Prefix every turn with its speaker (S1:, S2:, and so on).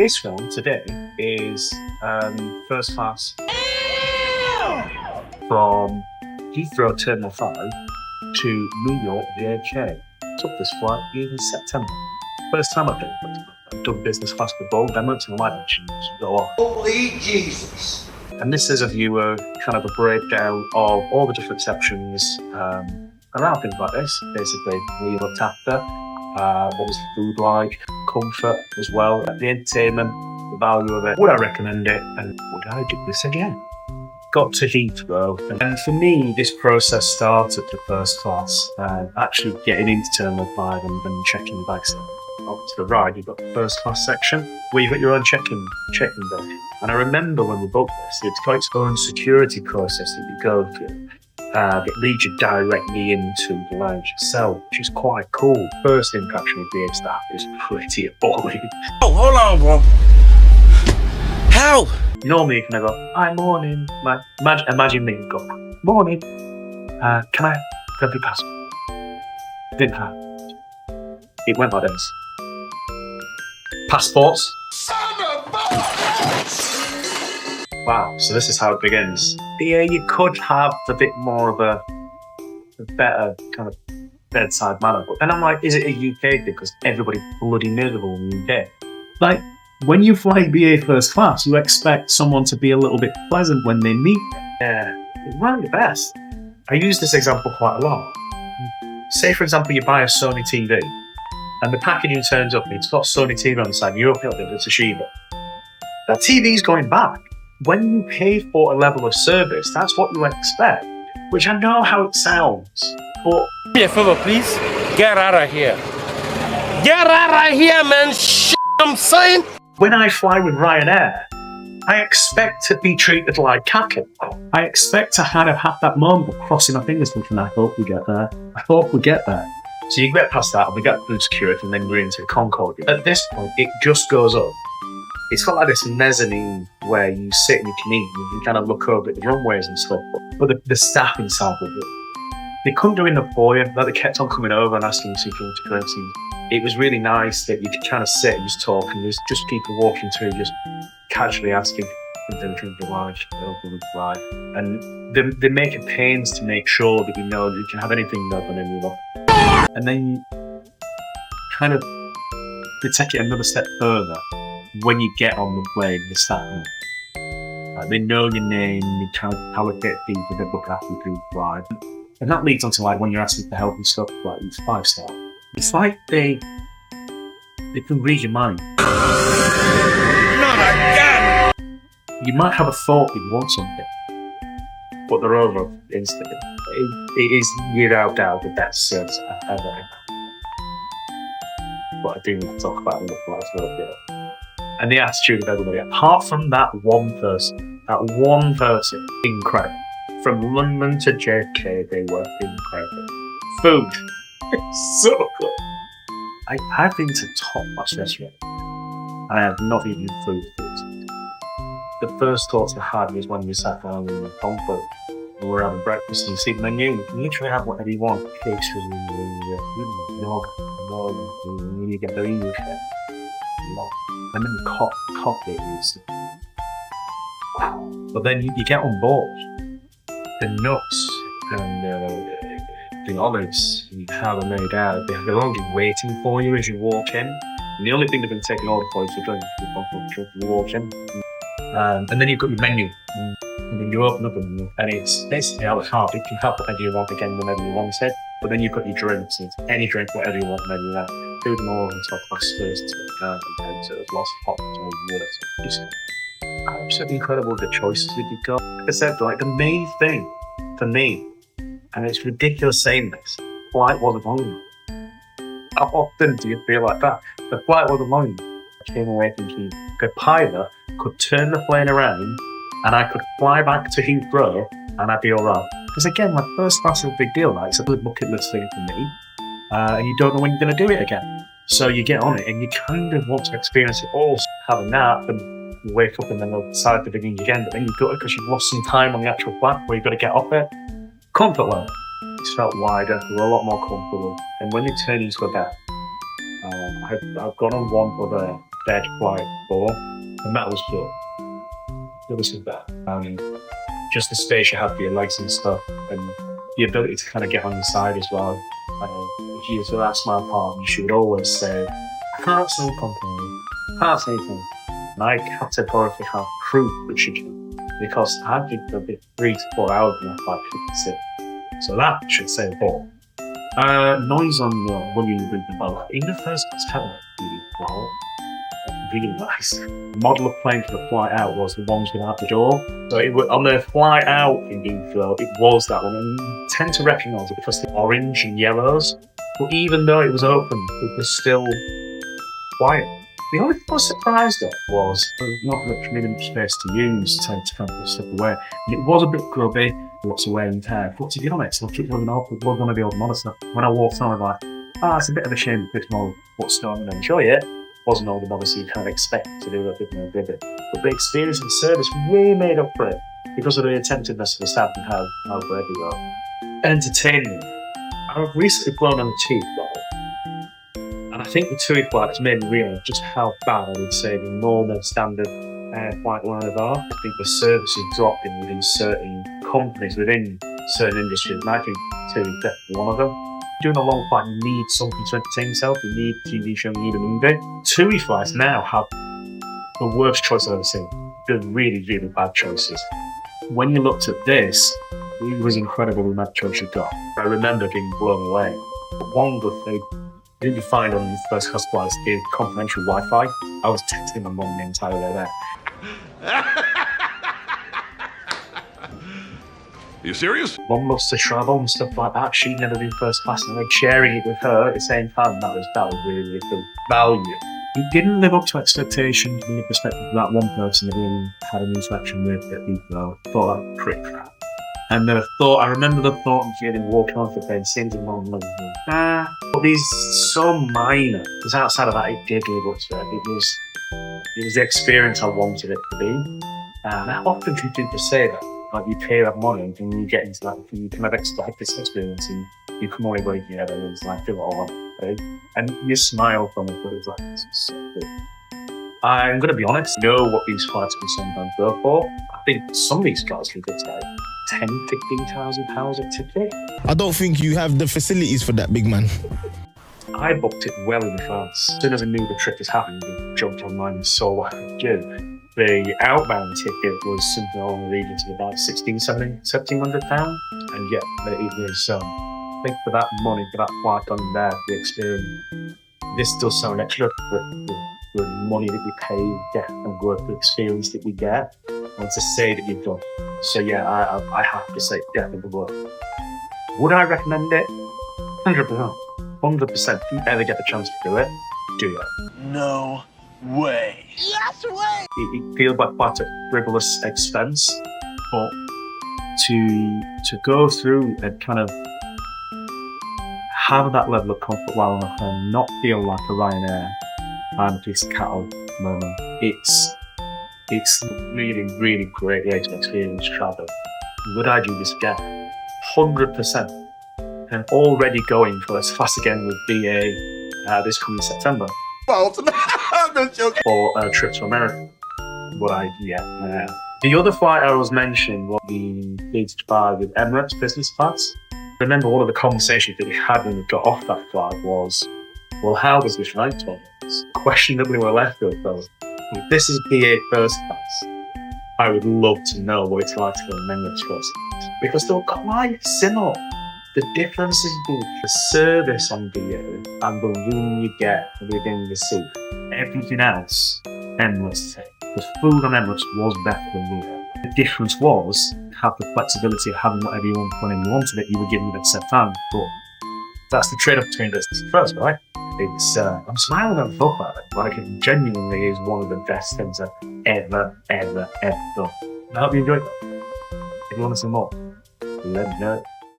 S1: this film today is first class from Heathrow Terminal 5 to New York, JFK. Took this flight in September. First time I've done business class before. I went to the lounge and go off.
S2: Holy Jesus!
S1: And this is a viewer, kind of a breakdown of all the different sections around things like this. Basically, were you looked after? What was the food like? Comfort as well. The entertainment, the value of it. Would I recommend it? And would I do this again? Got to Heathrow, and for me, this process started at first class, actually getting into Terminal 5 and checking the bags in. Up to the right, you've got the first class section where you've got your own check-in bag. And I remember when we booked this, it's got its own security process that you go through. It leads you directly into the lounge itself, which is quite cool. First impression of the staff is pretty appalling.
S2: Oh, hold on, bro. How?
S1: Normally you can go, hi, morning. Imagine me go, morning. Can I grab your passport? Didn't have. It went like this. Passports. Wow, so this is how it begins. Yeah, you could have a bit more of a better kind of bedside manner. But then I'm like, is it a UK thing? Because everybody bloody miserable in the UK. Like, when you fly BA first class, you expect someone to be a little bit pleasant when they meet you. Yeah, it's one of the best. I use this example quite a lot. Say, for example, you buy a Sony TV, and the packaging turns up and it's got Sony TV on the side, and you open it up and it's a Toshiba. That TV's going back. When you pay for a level of service, that's what you expect, which I know how it sounds, but...
S2: Do me a favor, please. Get out of here. Get out of here, man. I'm saying.
S1: When I fly with Ryanair, I expect to be treated like caca. I expect to kind of have that moment of crossing my fingers thinking, I hope we get there. I hope we get there. So you get past that and we get through security and then we're into Concorde. At this point, it just goes up. It's got like this mezzanine where you sit and you can eat and you can kind of look over at the runways and stuff. But the staff inside of it, they couldn't do enough for you. Like, they kept on coming over and asking you security questions. It was really nice that you could kind of sit and just talk, and there's just people walking through just casually asking if they're drinking your life, and they make it pains to make sure that you know that you can have anything open in your life. And then you kind of they take it another step further when you get on the plane, the staff. Like, they know your name, you kind of allocate people that look after you through the flight. And that leads on to like when you're asking for help and stuff, like it's 5-star. It's like they can read your mind.
S2: Not again!
S1: You might have a thought that you want something, but they're over instantly. It is without doubt the best service I've ever had. But I do need to talk about the flights a little bit. And the attitude of everybody, apart from that one person, incredible. From London to JFK, they were incredible. Food. It's so good. I've been to top-notch restaurants. I have not eaten food. The first thoughts I had was when we sat down in the comfort and we were having breakfast and you see the menu, you can literally have whatever you want. Pastries, you get the English there. And then the coffee is... But then you get on board. The nuts and the olives and how they're made out, they're already waiting for you as you walk in. And the only thing they've been taking order for is to drink you walk in. And then you've got your menu. And then you open up the menu, and it's basically a la carte. You can have whatever you want again whenever you want it. But then you've got your drinks, and any drink, whatever you want, menu there. Food more than top class first and so there's lots of hot and water. It's absolutely incredible the choices that you've got. Like I said, like the main thing for me, and it's ridiculous saying this, flight wasn't long. How often do you feel like that? The flight wasn't long. I came away thinking the pilot could turn the plane around and I could fly back to Heathrow and I'd be alright. Because again, my first class is a big deal. Like, it's a good bucket list thing for me. And you don't know when you're going to do it again. So you get on it and you kind of want to experience it all. Have a nap and wake up and then decide to begin again. But then you've got it because you've lost some time on the actual flight where you've got to get off it. Comfort level. It's felt wider. We're a lot more comfortable. And when you turn into a bed, I've gone on one other bed flight before, and that was good. It was bad. Just the space you have for your legs and stuff, and the ability to kind of get on the side as well. If you were to ask my partner, she would always say, "I can't say complain, can't say anything." And I categorically have proof that she can, because I've been for a bit 3 to 4 hours in my flight to sit. So that should say it all. Noise on when you move the boat. In the first class cabin, really well, really nice. The model of plane for the flight out was the ones without the door. So it was, on the flight out in Heathrow, it was that one. And you tend to recognise it because the orange and yellows. But even though it was open, it was still quiet. The only thing I was surprised at was there was not much minimum space to use to kind of slip away. And it was a bit grubby, lots of wear and tear. But to be honest, look, it wasn't awkward. It was going to be old monitor. When I walked on, I was like, it's a bit of a shame a bit more what's going on and enjoy it. Wasn't all the obviously you kind of expect to do a bit more vivid. But the experience and service really made up for it because of the attentiveness of the staff and how great they were. Entertainment. I've recently flown on a TUI flight, and I think the TUI flight has made me realise just how bad I would say the normal standard flight liners are. I think the service is dropping within certain companies, within certain industries, and I think TUI is definitely one of them. Doing a long flight, you need something to entertain yourself. You need a TV show, you need a movie. TUI flights now have the worst choice I've ever seen. They're really, really bad choices. When you looked at this, it was incredible the amount of choice you got. I remember being blown away. One good thing didn't you find on the first class flights is complimentary Wi-Fi. I was texting my mum the entire way there.
S3: Are you serious?
S1: Mum loves to travel and stuff like that. She'd never been first class, and like sharing it with her at the same time, that was really, really good value. It didn't live up to expectations from the perspective of that one person that we had an interaction with at Heathrow. I thought that was pretty crap. And I remember the thought and feeling walking off the bed, seeing the mum like, but these so minor. Because outside of that, it did live up to it. It was the experience I wanted it to be. And how often do people say that? Like you pay that money and you get into that, you kind of expect this experience and you come away going, yeah, it was like, feel it all right? And you smile from it, but it's like, this is so good. I'm going to be honest, I know what these flights can sometimes go for. I think some of these guys can get like £10,000-15,000 a ticket.
S4: I don't think you have the facilities for that, big man.
S1: I booked it well in advance. As soon as I knew the trip was happening, I jumped online and saw what I could do. The outbound ticket was something along the region to about £1,700, and yet it was, I think for that money, for that flight on there, the experience, this does sound extra, but the money that we pay, get and worth the experience that we get, and to say that you've done. So yeah, I have to say, definitely worth it. Would I recommend it? 100%. 100%. If you ever get the chance to do it, do it.
S3: No way.
S5: Yes way!
S1: It feels like quite a frivolous expense, but to go through and kind of have that level of comfort while enough and not feel like a Ryanair and a piece of cattle moment, it's really, really great way to experience travel. Would I do this again? 100%. And already going for this class again with BA this coming September.
S3: I'm not joking.
S1: For a trip to America. The other flight I was mentioning was the bid to buy with Emirates business class. I remember one of the conversations that we had when we got off that flight was, well, how does this rank to us? The question that we were left with was, if this is BA first class, I would love to know what it's like to go in Emirates first class. Because they're quite similar. The difference is the service on BA and the room you get within the seat. Everything else, Emirates take. The food on Emirates was better than BA. The difference was, have the flexibility of having whatever you want when you wanted it, you were given it at set time. But that's the trade-off between business and first, right? It's, I'm smiling and thought about it. Like, it genuinely is one of the best things I've ever done. I hope you enjoyed that. If you want to see more, let me know.